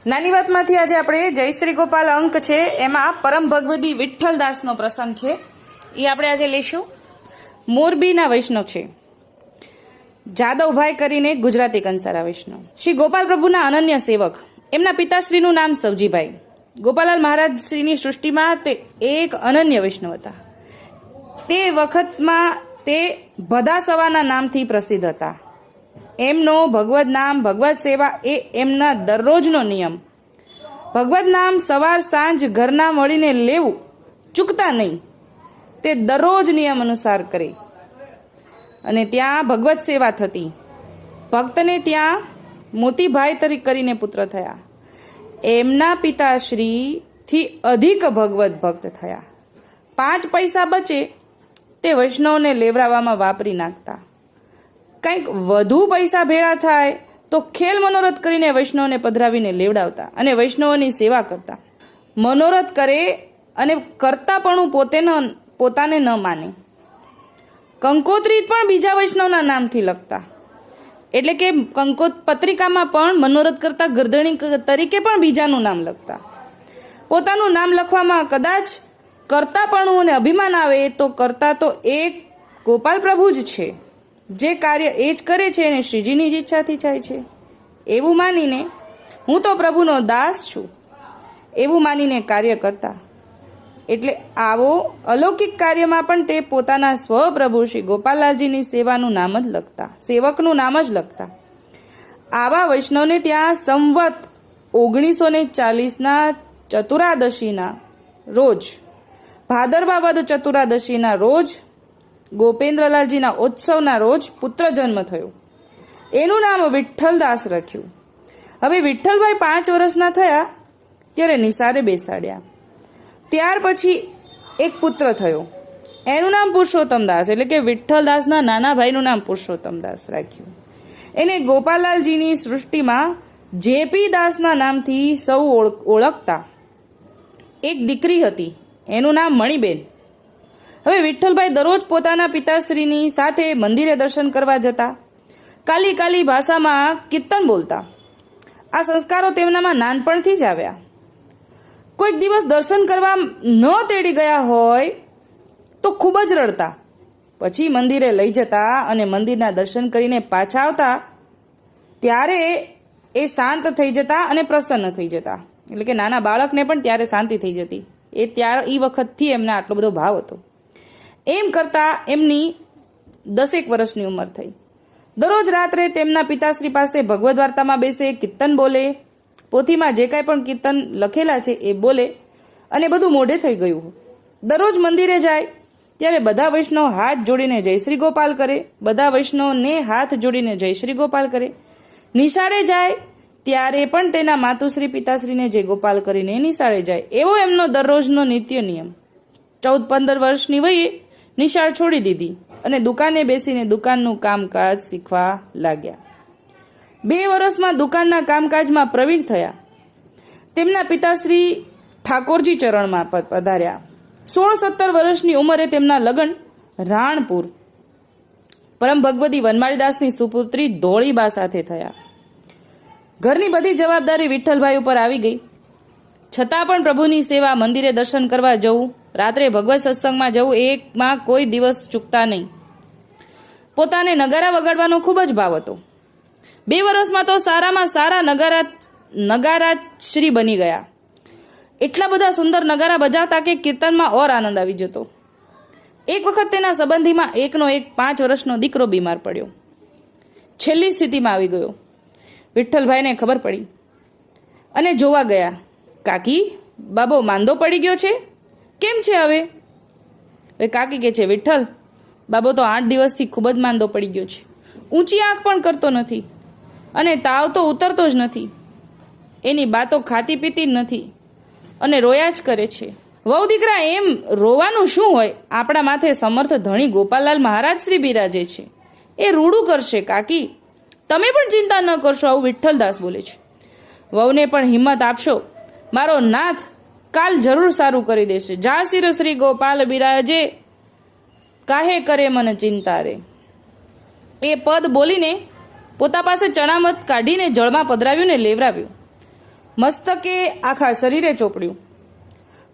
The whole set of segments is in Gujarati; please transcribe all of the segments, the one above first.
નાની વાતમાંથી આજે આપણે જય શ્રી ગોપાલ અંક છે એમાં પરમ ભગવદી વિઠ્ઠલદાસનો પ્રસંગ છે એ આપણે આજે લઈશું. મોરબીના વૈષ્ણવ છે જાદવભાઈ કરીને ગુજરાતી કંસારા વૈષ્ણવ. શ્રી ગોપાલ પ્રભુના અનન્ય સેવક. એમના પિતાશ્રીનું નામ સવજીભાઈ. ગોપાલાલ મહારાજ શ્રીની સૃષ્ટિમાં તે એક અનન્ય વૈષ્ણવ હતા. તે વખતમાં તે ભદા સવાના નામથી પ્રસિદ્ધ હતા. એમનો ભગવદ નામ ભગવદ સેવા એ એમના દરરોજનો નિયમ. ભગવદ નામ સવાર સાંજ ઘરના મળીને લેવું, ચૂકતા નહીં. તે દરરોજ નિયમ અનુસાર કરે અને ત્યાં ભગવદ સેવા થતી. ભક્તને ત્યાં મોતીભાઈ તરીકે કરીને પુત્ર થયા. એમના પિતાશ્રીથી અધિક ભગવદ ભક્ત થયા. 5 પૈસા બચે તે વૈષ્ણવને લેવરાવામાં વાપરી નાખતા. કંઈક વધુ પૈસા ભેળા થાય તો ખેલ મનોરથ કરીને વૈષ્ણવને પધરાવીને લેવડાવતા અને વૈષ્ણવોની સેવા કરતા. મનોરથ કરે અને કરતાપણું પોતાને ન માને. કંકોત્રી પણ બીજા વૈષ્ણવના નામથી લખતા. એટલે કે પત્રિકામાં પણ મનોરથ કરતા ગરદણી તરીકે પણ બીજાનું નામ લખતા. પોતાનું નામ લખવામાં કદાચ કરતાપણું અને અભિમાન આવે તો કરતા તો એક ગોપાલ પ્રભુ જ છે. જે કાર્ય એ જ કરે છે અને શ્રીજીની જ ઈચ્છાથી થાય છે એવું માનીને હું તો પ્રભુનો દાસ છું એવું માનીને કાર્ય કરતા. એટલે આવો અલૌકિક કાર્યમાં પણ તે પોતાના સ્વપ્રભુ શ્રી ગોપાલલાલજીની સેવાનું નામ જ લખતા, સેવકનું નામ જ લખતા. આવા વૈષ્ણવને ત્યાં સંવત 1940ના ચતુરાદશીના રોજ, ભાદરવા વદ ચતુરાદશીના રોજ, ગોપેન્દ્રલાલજીના ઉત્સવના રોજ પુત્ર જન્મ થયો. એનું નામ વિઠ્ઠલદાસ રાખ્યું. હવે વિઠ્ઠલભાઈ 5 વર્ષના થયા ત્યારે નિસારે બેસાડ્યા. ત્યાર પછી એક પુત્ર થયો. એનું નામ પુરુષોત્તમદાસ, એટલે કે વિઠ્ઠલદાસના નાના ભાઈનું નામ પુરુષોત્તમદાસ રાખ્યું. એને ગોપાલલાલજીની સૃષ્ટિમાં જેપી દાસના નામથી સૌ ઓળખતા. એક દીકરી હતી, એનું નામ મણિબેન. હવે વિઠ્ઠલભાઈ દરરોજ પોતાના પિતાશ્રીની સાથે મંદિરે દર્શન કરવા જતા. કાલી ભાષામાં કીર્તન બોલતા. આ સંસ્કારો તેમનામાં નાનપણથી જ આવ્યા. કોઈક દિવસ દર્શન કરવા ન તેડી ગયા હોય તો ખૂબ જ રડતા. પછી મંદિરે લઈ જતા અને મંદિરના દર્શન કરીને પાછા આવતા ત્યારે એ શાંત થઈ જતા અને પ્રસન્ન થઈ જતા. એટલે કે નાના બાળકને પણ ત્યારે શાંતિ થઈ જતી. એ વખતથી એમને આટલો બધો ભાવ હતો. એમ કરતા એમની 10 વર્ષની ઉંમર થઈ. દરરોજ રાત્રે તેમના પિતાશ્રી પાસે ભગવદ વાર્તામાં બેસે, કીર્તન બોલે, પોથીમાં જે કાંઈ પણ કીર્તન લખેલા છે એ બોલે અને બધું મોઢે થઈ ગયું. દરરોજ મંદિરે જાય ત્યારે બધા વૈષ્ણવ હાથ જોડીને જય શ્રી ગોપાલ કરે, બધા વૈષ્ણવને હાથ જોડીને જય શ્રી ગોપાલ કરે. નિશાળે જાય ત્યારે પણ તેના માતુશ્રી પિતાશ્રીને જય ગોપાલ કરીને નિશાળે જાય. એવો એમનો દરરોજનો નિત્ય નિયમ. 14-15 વર્ષની વયે નિશાળ છોડી દીધી અને દુકાને બેસીને દુકાનનું કામકાજ શીખવા લાગ્યા. 2 વર્ષમાં દુકાનના કામકાજમાં પ્રવીણ થયા. તેમના પિતાશ્રી ઠાકોરજી ચરણમાં પધાર્યા. 16-17 વર્ષની ઉંમરે તેમના લગ્ન રાણપુર પરમ ભગવદી વનમાળીદાસની સુપુત્રી ધોળીબા સાથે થયા. ઘરની બધી જવાબદારી વિઠ્ઠલભાઈ ઉપર આવી ગઈ. છતાં પણ પ્રભુની સેવા, મંદિરે દર્શન કરવા જવું, રાત્રે ભગવત સત્સંગમાં જવું એકમાં કોઈ દિવસ ચૂકતા નહીં. પોતાને નગારા વગાડવાનો ખૂબ જ ભાવ હતો. 2 વર્ષમાં તો સારામાં સારા નગારાશ્રી બની ગયા. એટલા બધા સુંદર નગારા બજાવતા કે કીર્તનમાં ઓર આનંદ આવી જતો. એક વખત તેના સંબંધીમાં એકનો એક 5 વર્ષનો દીકરો બીમાર પડ્યો. છેલ્લી સ્થિતિમાં આવી ગયો. વિઠ્ઠલભાઈને ખબર પડી અને જોવા ગયા. કાકી, બાબો માંદો પડી ગયો છે, કેમ છે હવે? કાકી કહે છે, વિઠ્ઠલ, બાબો તો 8 દિવસથી ખૂબ જ માંદો પડી ગયો છે. ઊંચી આંખ પણ કરતો નથી અને તાવ તો ઉતરતો જ નથી. એની બાતો ખાતી પીતી જ નથી અને રોયા જ કરે છે. વહુ દીકરા, એમ રોવાનું શું હોય? આપણા માથે સમર્થ ધણી ગોપાલલાલ મહારાજ શ્રી બિરાજે છે, એ રૂડું કરશે. કાકી, તમે પણ ચિંતા ન કરશો, આવું વિઠ્ઠલદાસ બોલે છે. વહુને પણ હિંમત આપશો, મારો નાથ કાલ જરૂર સારું કરી દેશે. જા શિર શ્રી ગોપાલ બિરાજે, કાહે કરે મને ચિંતા રે. એ પદ બોલીને પોતા પાસે ચણામત કાઢીને જળમાં પધરાવ્યું ને લેવરાવ્યું. મસ્તકે આખા શરીરે ચોપડ્યું.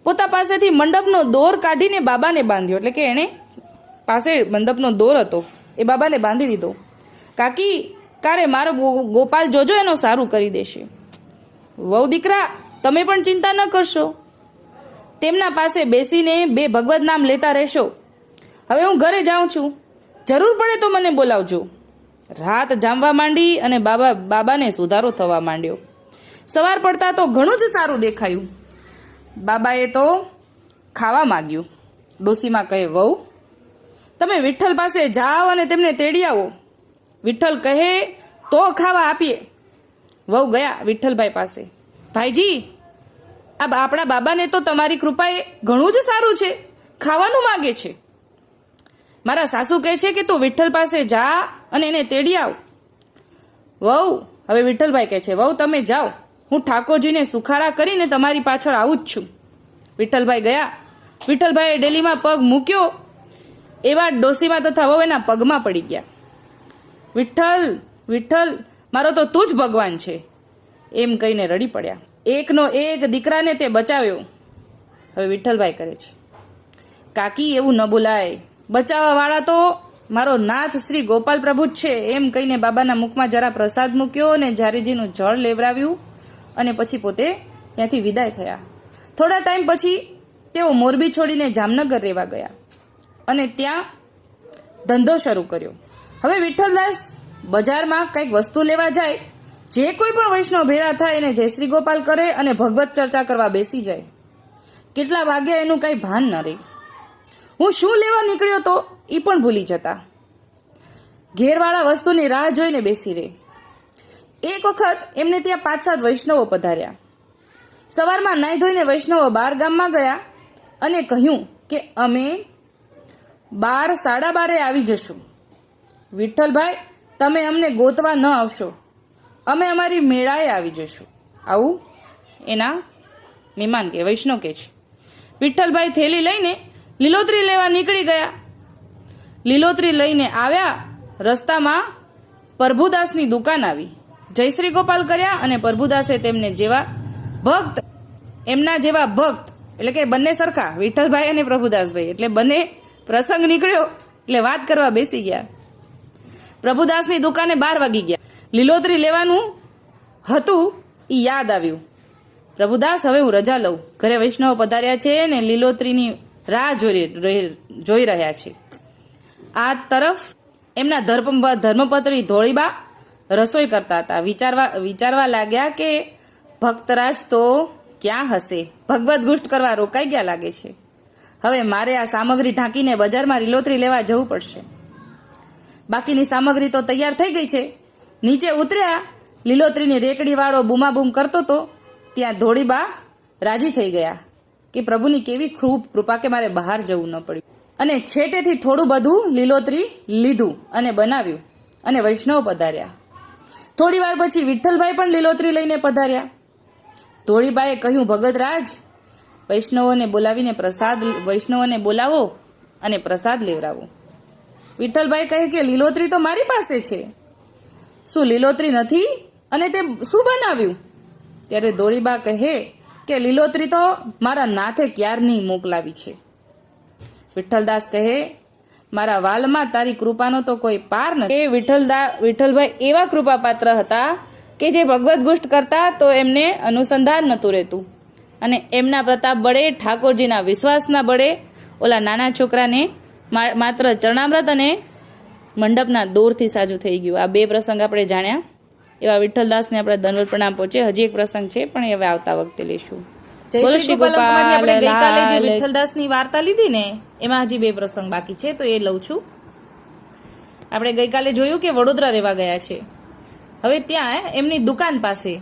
પોતા પાસેથી મંડપનો દોર કાઢીને બાબાને બાંધ્યો, એટલે કે એણે પાસે મંડપનો દોર હતો એ બાબાને બાંધી દીધો. કાકી કારે મારો ગોપાલ જોજો, એનો સારું કરી દેશે. વહુ દીકરા તમે પણ ચિંતા ન કરશો, તેમના પાસે બેસીને બે ભગવત નામ લેતા રહેશો. હવે હું ઘરે જાઉં છું, જરૂર પડે તો મને બોલાવજો. રાત જામવા માંડી અને બાબાને સુધારો થવા માંડ્યો. સવાર પડતા તો ઘણું જ સારું દેખાયું. બાબાએ તો ખાવા માંગ્યું. ડોસીમાં કહે, વહુ તમે વિઠ્ઠલ પાસે જાઓ અને તેમને તેડી આવો. વિઠ્ઠલ કહે તો ખાવા આપીએ. વહુ ગયા વિઠ્ઠલભાઈ પાસે. ભાઈજી, આપણા બાબાને તો તમારી કૃપાએ ઘણું જ સારું છે, ખાવાનું માગે છે. મારા સાસુ કહે છે કે તું વિઠ્ઠલ પાસે જા અને એને તેડી આવ. વહુ હવે વિઠ્ઠલભાઈ કહે છે, વહુ તમે જાઓ, હું ઠાકોરજીને સુખાડા કરીને તમારી પાછળ આવું જ છું. વિઠ્ઠલભાઈ ગયા. વિઠ્ઠલભાઈએ ડેલીમાં પગ મૂક્યો એવા ડોસીમાં તથા વહુ એના પગમાં પડી ગયા. વિઠ્ઠલ વિઠ્ઠલ, મારો તો તું જ ભગવાન છે એમ કહીને રડી પડ્યા. એકનો એક દીકરાને તે બચાવ્યો. હવે વિઠ્ઠલભાઈ કરે છે, કાકી એવું ન બોલાય, બચાવવા વાળા તો મારો નાથ શ્રી ગોપાલ પ્રભુ જ છે એમ કહીને બાબાના મુખમાં જરા પ્રસાદ મૂક્યો અને જારીજીનું જળ લેવરાવ્યું અને પછી પોતે ત્યાંથી વિદાય થયા. થોડા ટાઈમ પછી તેઓ મોરબી છોડીને જામનગર રહેવા ગયા અને ત્યાં ધંધો શરૂ કર્યો. હવે વિઠ્ઠલદાસ બજારમાં કંઈક વસ્તુ લેવા જાય, જે કોઈ પણ વૈષ્ણવ ભેળા થાય એને જય શ્રી ગોપાલ કરે અને ભગવત ચર્ચા કરવા બેસી જાય. કેટલા વાગ્યા એનું કંઈ ભાન ન રહે. હું શું લેવા નીકળ્યો તો એ પણ ભૂલી જતા. ઘેરવાળા વસ્તુની રાહ જોઈને બેસી રહે. એક વખત એમને ત્યાં 5-7 વૈષ્ણવો પધાર્યા. સવારમાં નાહી ધોઈને વૈષ્ણવો 12 ગામમાં ગયા અને કહ્યું કે અમે 12:30 આવી જશું. વિઠ્ઠલભાઈ તમે અમને ગોતવા ન આવશો, અમે અમારી મેળાએ આવી જશું. આવું એના મહેમાન કે વૈષ્ણવ કે છે. વિઠ્ઠલભાઈ થેલી લઈને લીલોતરી લેવા નીકળી ગયા. લીલોતરી લઈને આવ્યા, રસ્તામાં પ્રભુદાસની દુકાન આવી. જય શ્રી ગોપાલ કર્યા અને પ્રભુદાસે તેમને જેવા ભક્ત, એમના જેવા ભક્ત, એટલે કે બંને સરખા, વિઠ્ઠલભાઈ અને પ્રભુદાસભાઈ, એટલે બંને પ્રસંગ નીકળ્યો એટલે વાત કરવા બેસી ગયા. પ્રભુદાસની દુકાને 12 વાગી ગયા. લીલોતરી લેવાનું હતું એ યાદ આવ્યું. પ્રભુદાસ હવે હું રજા લઉં, ઘરે વૈષ્ણવ પધાર્યા છે ને લીલોતરીની રાહ જોઈ રહ્યા છે. આ તરફ એમના ધર્મપત્ની ધોળીબા રસોઈ કરતા હતા. વિચારવા લાગ્યા કે ભક્તરાજ તો ક્યાં હશે, ભગવત ગુષ્ટ કરવા રોકાઈ ગયા લાગે છે. હવે મારે આ સામગ્રી ઢાંકીને બજારમાં લીલોતરી લેવા જવું પડશે. બાકીની સામગ્રી તો તૈયાર થઈ ગઈ છે. નીચે ઉતર્યા, લીલોતરીની રેકડીવાળો બૂમાબૂમ કરતો તો ત્યાં ધોળીબા રાજી થઈ ગયા કે પ્રભુની કેવી ખૂબ કૃપા કે મારે બહાર જવું ન પડ્યું. અને છેટેથી થોડું બધું લીલોતરી લીધું અને બનાવ્યું અને વૈષ્ણવ પધાર્યા. થોડી વાર પછી વિઠ્ઠલભાઈ પણ લીલોતરી લઈને પધાર્યા. ધોળીબાએ કહ્યું, ભગતરાજ વૈષ્ણવોને બોલાવો અને પ્રસાદ લેવડાવો. વિઠ્ઠલભાઈ કહે કે લીલોતરી તો મારી પાસે છે, શું લીલોતરી નથી અને તે શું બનાવ્યું? ત્યારે ધોળીબા કહે કે લીલોતરી તો મારા નાથે ક્યારની મોકલાવી છે. વિઠ્ઠલદાસ કહે, મારા વાલમાં તારી કૃપાનો તો કોઈ પાર નથી. વિઠ્ઠલભાઈ એવા કૃપાપાત્ર હતા કે જે ભગવત ગુષ્ટ કરતા તો એમને અનુસંધાન નહોતું રહેતું અને એમના પ્રતાપ બળે, ઠાકોરજીના વિશ્વાસના બળે ઓલા નાના છોકરાને માત્ર ચરણામૃત અને મંડપના દોરથી સાજું થઈ ગયું. આ 2 પ્રસંગ આપણે જાણ્યા. એવા વિઠ્ઠલદાસને આપણે દંડવત પ્રણામ પહોંચે. હજી એક પ્રસંગ છે પણ હવે આવતા વખતે લઈશું. જય શ્રી ગોપાલ. આપણે ગઈકાલે જે વિઠ્ઠલદાસની વાર્તા લીધી ને એમાં હજી 2 પ્રસંગ બાકી છે તો એ લઉં છું. આપણે ગઈકાલે જોયું કે વડોદરા રહેવા ગયા છે. હવે ત્યાં એમની દુકાન પાસે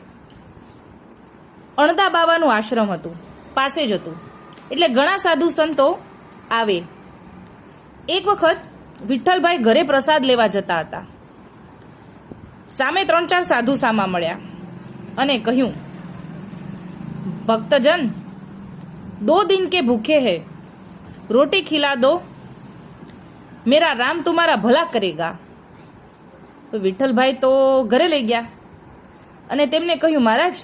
અણદા બાવાનું આશ્રમ હતું, પાસે જ હતું, એટલે ઘણા સાધુ સંતો આવે. એક વખત વિઠ્ઠલભાઈ ઘરે પ્રસાદ લેવા જતા હતા. સામે 3-4 સાધુ સામા મળ્યા અને કહ્યું, ભક્તજન 2 दिन के भूखे हैं, रोटी खिला दो, मेरा राम तुम्हारा भला करेगा. વિઠ્ઠલભાઈ તો ઘરે લઈ ગયા અને તેમને કહ્યું, મહારાજ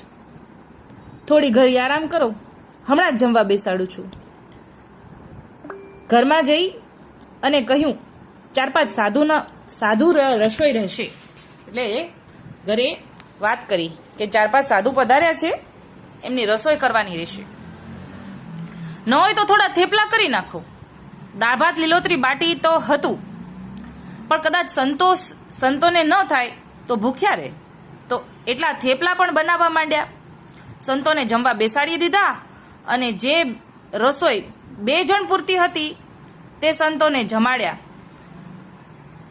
થોડી ઘડી આરામ કરો, હમણાં જ જમવા બેસાડું છું. ઘરમાં જઈ અને કહ્યું 4-5 સાધુ રસોઈ રહેશે. એટલે ઘરે વાત કરી કે 4-5 સાધુ પધાર્યા છે, એમની રસોઈ કરવાની રહેશે. ન હોય તો થોડા થેપલા કરી નાખો. દાળ ભાત લીલોતરી બાટી તો હતું, પણ કદાચ સંતોને ન થાય તો ભૂખ્યા રહે, તો એટલા થેપલા પણ બનાવવા માંડ્યા. સંતોને જમવા બેસાડી દીધા અને જે રસોઈ 2 જણ પૂરતી હતી તે સંતોને જમાડ્યા,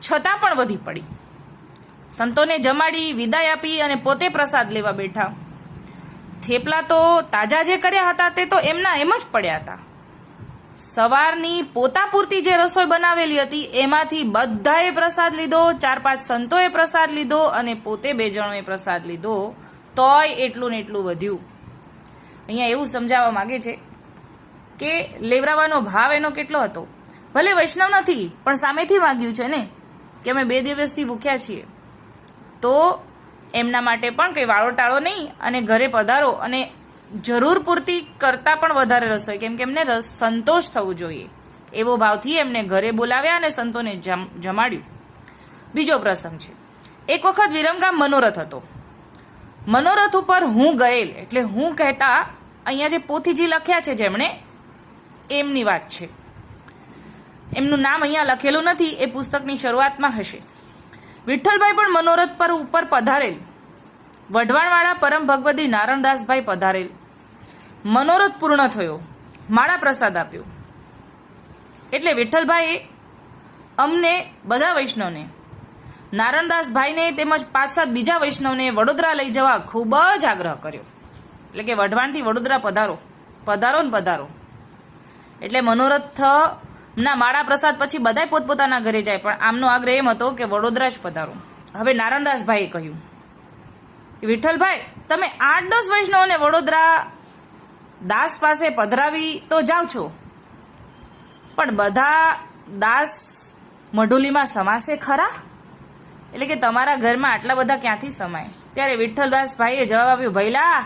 છતાં પણ વધી પડી. સંતોને જમાડી વિદાય આપી અને પોતે પ્રસાદ લેવા બેઠા. થેપલા તો તાજા જે કર્યા હતા તે તો એમના એમ જ પડ્યા હતા. સવારની પોતા પૂરતી જે રસોઈ બનાવેલી હતી એમાંથી બધાએ પ્રસાદ લીધો, 4-5 સંતોએ પ્રસાદ લીધો અને પોતે 2 જણોએ પ્રસાદ લીધો, તોય એટલું ને એટલું વધ્યું. અહીંયા એવું સમજાવવા માંગે છે કે લેવરાવાનો ભાવ એનો કેટલો હતો. ભલે વૈષ્ણવ નથી પણ સામેથી માગ્યું છે ને કે અમે 2 દિવસથી ભૂખ્યા છીએ, તો એમના માટે પણ કંઈ વાળો ટાળો નહીં અને ઘરે પધારો અને જરૂર પૂરતી કરતાં પણ વધારે રસોઈ, કેમ કે એમને સંતોષ થવું જોઈએ એવો ભાવથી એમને ઘરે બોલાવ્યા અને સંતોને જમાડ્યું. બીજો પ્રસંગ છે. એક વખત વિરમગામ મનોરથ હતો. મનોરથ ઉપર હું ગયેલ, એટલે હું કહેતા અહીંયા જે પોથીજી લખ્યા છે જેમણે, એમની વાત છે. એમનું નામ અહીંયા લખેલું નથી, એ પુસ્તકની શરૂઆતમાં હશે. વિઠ્ઠલભાઈ પણ મનોરથ પર ઉપર પધારેલ. વઢવાણવાળા પરમ ભગવદી નારણદાસભાઈ પધારેલ. મનોરથ પૂર્ણ થયો, માળા પ્રસાદ આપ્યો. એટલે વિઠ્ઠલભાઈએ અમને બધા વૈષ્ણવને, નારણદાસભાઈને તેમજ 5-7 બીજા વૈષ્ણવને વડોદરા લઈ જવા ખૂબ જ આગ્રહ કર્યો. એટલે કે વઢવાણથી વડોદરા પધારો, પધારો ને પધારો. એટલે મનોરથના માળા પ્રસાદ પછી બધાય પોતપોતાના ઘરે જાય, પણ આમનો આગ્રહ એમ હતો કે વડોદરા જ પધારો. હવે નારણદાસભાઈએ કહ્યું, વિઠ્ઠલભાઈ તમે 8-10 વૈષ્ણવને વડોદરા દાસ પાસે પધરાવી તો જાઓ છો, પણ બધા દાસ મઢુલીમાં સમાશે ખરા? એટલે કે તમારા ઘરમાં આટલા બધા ક્યાંથી સમાય? ત્યારે વિઠ્ઠલદાસભાઈએ જવાબ આપ્યો, ભઈલા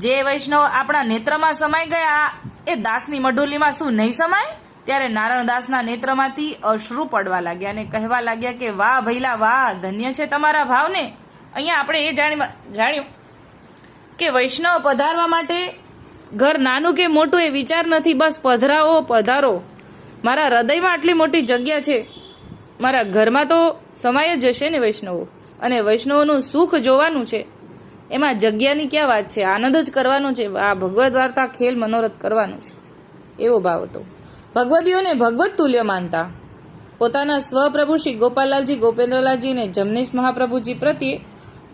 જે વૈષ્ણવ આપણા નેત્રમાં સમાઈ ગયા એ દાસની મઢુલીમાં શું નહીં સમાય? ત્યારે નારણદાસના નેત્રમાંથી અશ્રુ પડવા લાગ્યા અને કહેવા લાગ્યા કે વાહ ભઈલા વાહ, ધન્ય છે તમારા ભાવને. અહીંયા આપણે એ જાણ્યું કે વૈષ્ણવ પધારવા માટે ઘર નાનું કે મોટું એ વિચાર નથી, બસ પધરાવો પધારો. મારા હૃદયમાં આટલી મોટી જગ્યા છે, મારા ઘરમાં તો સમાય જ જશે ને વૈષ્ણવો, અને વૈષ્ણવોનું સુખ જોવાનું છે, એમાં જગ્યાની ક્યાં વાત છે? આનંદ જ કરવાનો છે, આ ભગવદ વાર્તા ખેલ મનોરથ કરવાનું છે, એવો ભાવ હતો. ભગવદીઓને ભગવત તુલ્ય માનતા. પોતાના સ્વપ્રભુ શ્રી ગોપાલલાલજી, ગોપેન્દ્રલાલજી અને જમનેશ મહાપ્રભુજી પ્રત્યે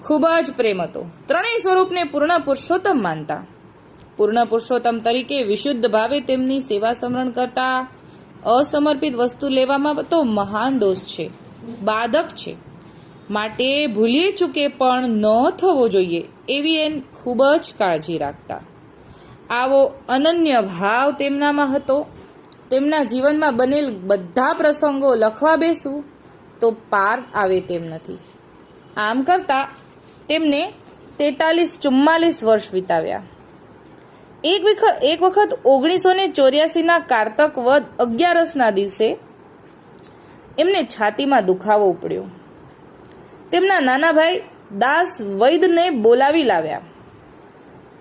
ખૂબ જ પ્રેમ હતો. ત્રણેય સ્વરૂપને પૂર્ણ પુરુષોત્તમ માનતા. પૂર્ણ પુરુષોત્તમ તરીકે વિશુદ્ધ ભાવે તેમની સેવા સમરણ કરતા અસમર્પિત વસ્તુ લેવામાં તો મહાન દોષ છે, બાધક છે, માટે ભૂલી ચૂકે પણ ન થવો જોઈએ એવી એન ખૂબ જ કાળજી રાખતા. આવો અનન્ય ભાવ તેમનામાં હતો. તેમના જીવનમાં બનેલ બધા પ્રસંગો લખવા બેસું તો પાર આવે તેમ નથી. આમ કરતા તેમને 43-44 વર્ષ વિતાવ્યા. એક વખત 1984ના કારતક વદ 11ના દિવસે એમને છાતીમાં દુખાવો ઉપડ્યો. તેમના નાના ભાઈ દાસ વૈદને બોલાવી લાવ્યા.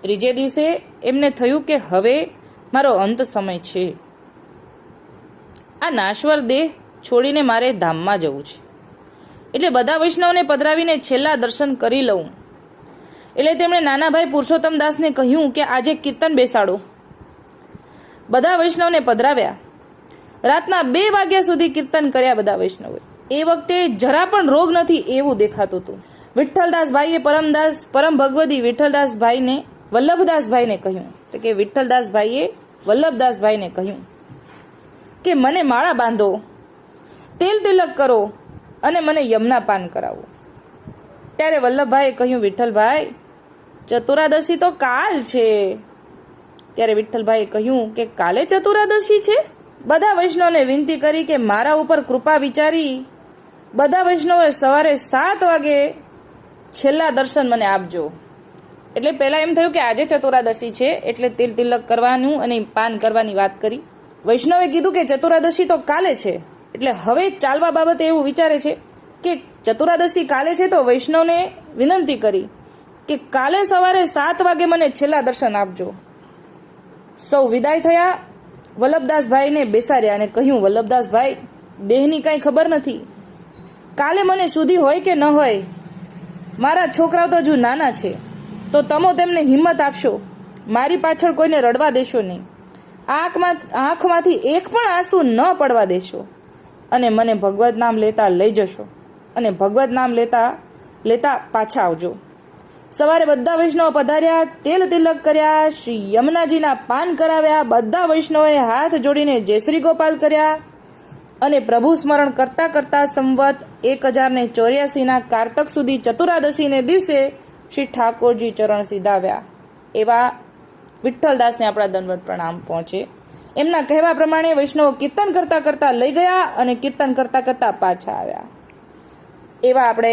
ત્રીજે દિવસે એમને થયું કે હવે મારો અંત સમય છે, આ નાશ્વર દેહ છોડીને મારે ધામમાં જવું છે, એટલે બધા વૈષ્ણવને પધરાવીને છેલ્લા દર્શન કરી લઉં. એટલે તેમણે નાના ભાઈ પુરુષોત્તમ દાસને કહ્યું કે આજે કીર્તન બેસાડો. બધા વૈષ્ણવને પધરાવ્યા. રાતના 2 વાગ્યા સુધી કીર્તન કર્યા બધા વૈષ્ણવે. એ વખતે જરા પણ રોગ નથી એવું દેખાતું હતું. વિઠ્ઠલદાસભાઈએ પરમ ભગવદી વિઠ્ઠલદાસભાઈને વલ્લભદાસભાઈને કહ્યું કે વિઠ્ઠલદાસભાઈએ વલ્લભદાસભાઈને કહ્યું કે મને માળા બાંધો, તેલ તિલક કરો અને મને યમના પાન કરાવો. ત્યારે વલ્લભભાઈએ કહ્યું, વિઠ્ઠલભાઈ ચતુરાદશી તો કાલ છે. ત્યારે વિઠ્ઠલભાઈએ કહ્યું કે કાલે ચતુરાદશી છે? બધા વૈષ્ણવને વિનંતી કરી કે મારા ઉપર કૃપા વિચારી બધા વૈષ્ણવે સવારે 7 વાગે છેલ્લા દર્શન મને આપજો. એટલે પહેલાં એમ થયું કે આજે ચતુરાદશી છે એટલે તિલ તિલક કરવાનું અને પાન કરવાની વાત કરી. વૈષ્ણવે કીધું કે ચતુરાદશી તો કાલે છે, એટલે હવે ચાલવા બાબતે એવું વિચારે છે કે ચતુરાદશી કાલે છે. તો વૈષ્ણવને વિનંતી કરી કે કાલે સવારે 7 વાગે મને છેલ્લા દર્શન આપજો. સૌ વિદાય થયા. વલ્લભદાસભાઈને બેસાડ્યા અને કહ્યું, વલ્લભદાસભાઈ, દેહની કાંઈ ખબર નથી. કાલે મને સુધી હોય કે ન હોય, મારા છોકરાઓ તો હજુ નાના છે, તો તમે તેમને હિંમત આપશો, મારી પાછળ કોઈને રડવા દેશો નહીં, આંખમાંથી એક પણ આંસુ ન પડવા દેશો, અને મને ભગવત નામ લેતા લઈ જશો અને ભગવત નામ લેતા લેતા પાછા આવજો. સવારે બધા વૈષ્ણવો પધાર્યા, તેલ તિલક કર્યા, શ્રી યમુનાજીના પાન કરાવ્યા. બધા વૈષ્ણવોએ હાથ જોડીને જય શ્રી ગોપાલ કર્યા અને પ્રભુ સ્મરણ કરતા કરતા સંવત 1084ના કારતક સુધી ચતુરાદશીને દિવસે શ્રી ઠાકોરજી ચરણ સીધાવ્યા. એવા વિઠ્ઠલદાસને આપણા દંડવત પ્રણામ પહોંચે. એમના કહેવા પ્રમાણે વૈષ્ણવો કીર્તન કરતા કરતા લઈ ગયા અને કીર્તન કરતા કરતા પાછા આવ્યા. એવા આપણે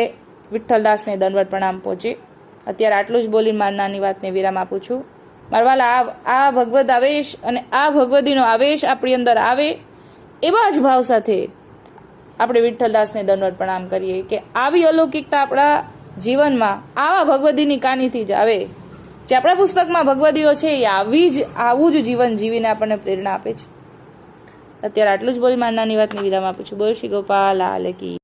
વિઠ્ઠલદાસને દંડવત પ્રણામ પહોંચે. અત્યારે આટલું જ બોલીને મારી નાની વાતને વિરામ આપું છું. મારા વાલા, આ ભગવદ આવેશ અને આ ભગવદીનો આવેશ આપણી અંદર આવે એવા જ ભાવ સાથે આપણે વિઠ્ઠલદાસને દંડવત પ્રણામ કરીએ કે આવી અલૌકિકતા આપણા જીવનમાં આવા ભગવદીની કાનીથી જ આવે. જે આપણા પુસ્તકમાં ભગવદીઓ છે એ આવું જ જીવન જીવીને આપણને પ્રેરણા આપે છે. અત્યારે આટલું જ બોલી મારી નાની વાતની વિરામ આપું છું. બોલ શ્રી ગોપાલ લાલ કી.